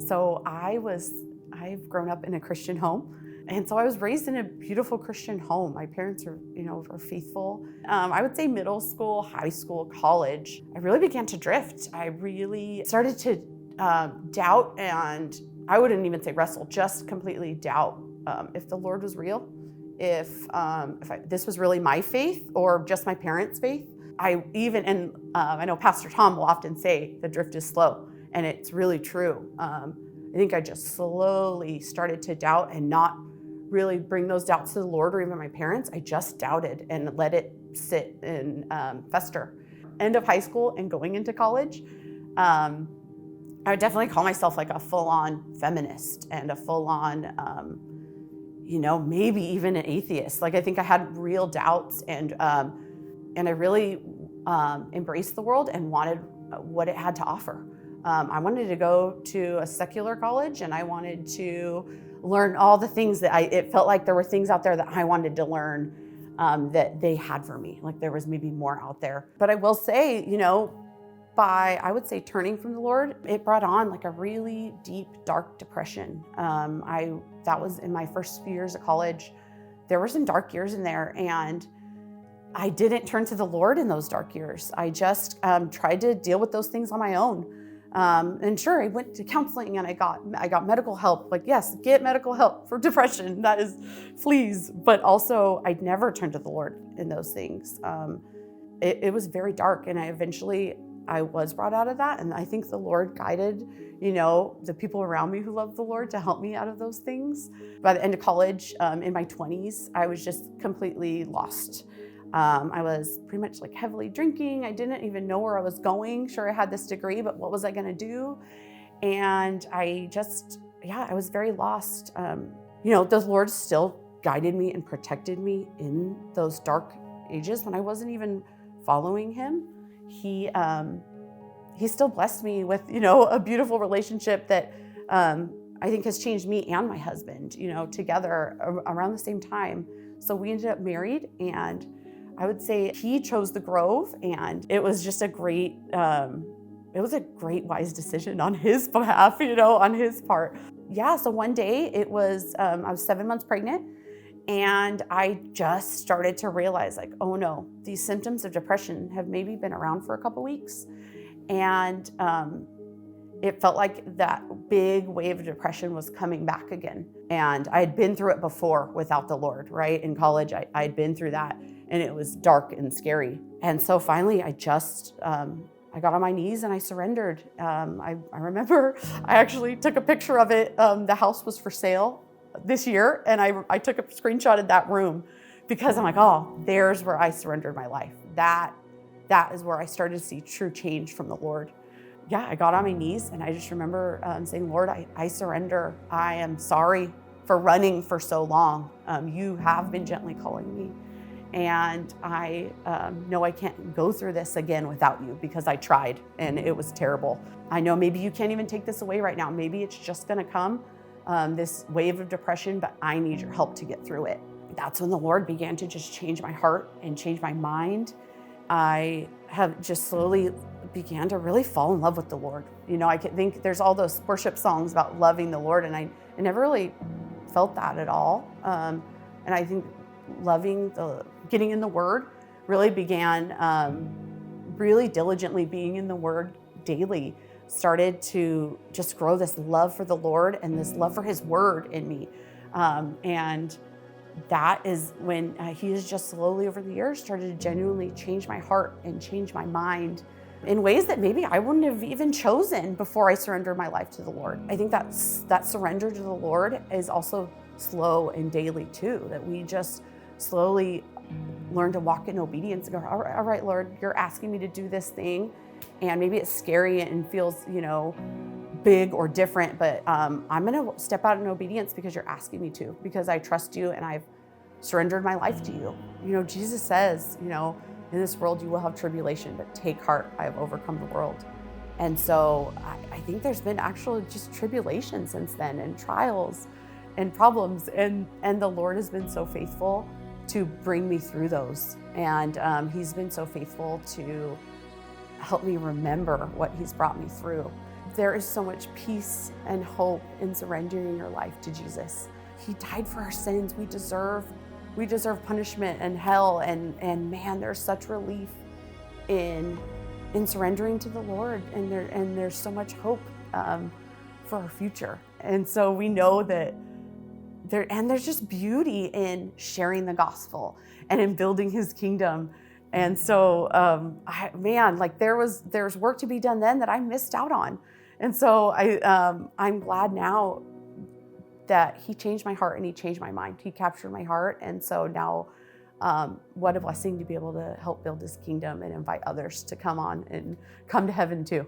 So I've grown up in a Christian home. And so I was raised in a beautiful Christian home. My parents are faithful. I would say middle school, high school, college, I really began to drift. I really started to doubt, and I wouldn't even say wrestle, just completely doubt if the Lord was real, if this was really my faith or just my parents' faith. I know Pastor Tom will often say the drift is slow, and it's really true. I think I just slowly started to doubt and not really bring those doubts to the Lord or even my parents. I just doubted and let it sit and fester. End of high school and going into college, I would definitely call myself like a full-on feminist and a full-on, maybe even an atheist. Like I think I had real doubts, and I really embraced the world and wanted what it had to offer. I wanted to go to a secular college, and I wanted to learn all the things that it felt like there were things out there that I wanted to learn that they had for me. Like there was maybe more out there. But I will say, I would say turning from the Lord, it brought on like a really deep, dark depression. That was in my first few years of college. There were some dark years in there, and I didn't turn to the Lord in those dark years. I just tried to deal with those things on my own. And sure, I went to counseling and I got medical help. Like, yes, get medical help for depression. That is, please. But also, I'd never turned to the Lord in those things. It was very dark, and I was brought out of that. And I think the Lord guided, the people around me who loved the Lord to help me out of those things. By the end of college, in my 20s, I was just completely lost. I was pretty much like heavily drinking. I didn't even know where I was going. Sure, I had this degree, but what was I going to do? And I was very lost. The Lord still guided me and protected me in those dark ages when I wasn't even following Him. He still blessed me with, a beautiful relationship that I think has changed me and my husband, together around the same time. So we ended up married, and I would say he chose the Grove, and it was just a great wise decision on his behalf, on his part. Yeah, so one day I was 7 months pregnant, and I just started to realize like, oh no, these symptoms of depression have maybe been around for a couple weeks. And it felt like that big wave of depression was coming back again. And I had been through it before without the Lord, right? In college, I had been through that, and it was dark and scary. And so finally, I got on my knees and I surrendered. I remember I actually took a picture of it. The house was for sale this year, and I took a screenshot of that room because I'm like, oh, there's where I surrendered my life. That is where I started to see true change from the Lord. Yeah, I got on my knees, and I just remember saying, Lord, I surrender. I am sorry for running for so long. You have been gently calling me. And I know I can't go through this again without you, because I tried and it was terrible. I know maybe you can't even take this away right now. Maybe it's just gonna come, this wave of depression, but I need your help to get through it. That's when the Lord began to just change my heart and change my mind. I have just slowly began to really fall in love with the Lord. I could think there's all those worship songs about loving the Lord, and I never really felt that at all. And I think getting in the Word really began, really diligently being in the Word daily, started to just grow this love for the Lord and this love for His Word in me. And that is when He has just slowly over the years started to genuinely change my heart and change my mind in ways that maybe I wouldn't have even chosen before I surrendered my life to the Lord. I think that surrender to the Lord is also slow and daily too, that we just slowly learn to walk in obedience and go, all right, Lord, you're asking me to do this thing, and maybe it's scary and feels, big or different, but I'm gonna step out in obedience because you're asking me to, because I trust you and I've surrendered my life to you. Jesus says, in this world you will have tribulation, but take heart, I have overcome the world. And so I think there's been actually just tribulation since then, and trials and problems, and the Lord has been so faithful to bring me through those. And He's been so faithful to help me remember what He's brought me through. There is so much peace and hope in surrendering your life to Jesus. He died for our sins. We deserve punishment and hell, and man, there's such relief in surrendering to the Lord, and there's so much hope for our future. And so we know that there's just beauty in sharing the gospel and in building His kingdom. And so, there's work to be done then that I missed out on. And so I'm glad now that He changed my heart and He changed my mind. He captured my heart. And so now, what a blessing to be able to help build His kingdom and invite others to come on and come to heaven too.